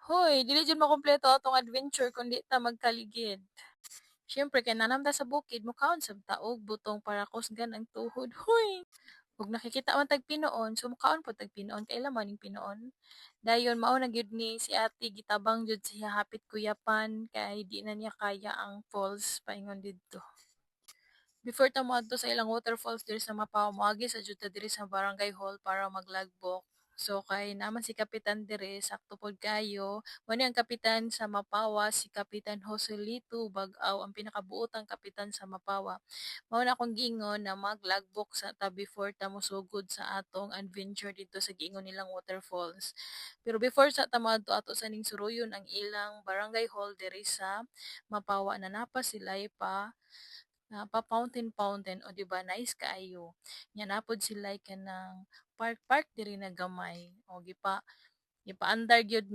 Hoy, dili jud makumpleto atong adventure kung di ta magkaligid. Siyempre kay nanamta sa bukid mukaon sab ta og butong para kusgan ang tuhod. Hoy, ug nakikita man tag Pinoon, so mukaon pod tag Pinoon kay ila man ning Pinoon. Dayon mao na gyud ni si ate gitabang jud siya hapit kuyapan kay di na niya kaya ang falls paingon didto. Before ta moadto sa ilang waterfalls diri sa Mapaw, moagi sa jud ta diri sa barangay hall para maglagbok. So kay naman si kapitan dire sakto pod kayo. Mo ni ang kapitan sa Mapawa si Kapitan Joselito Bag-aw ang pinakabuotang kapitan sa Mapawa. Mao na akong giingon na maglagbok sa ta before ta mosugod sa atong adventure dito sa giingon nilang waterfalls. Pero before sa ta moadto ato sa ning suruyon ang ilang barangay hall diri sa Mapawa na napa sila'y pa fountain fountain o 'di ba nice kaayo. Nya napod sila kanang park park diri na gamay o gipaandar gyud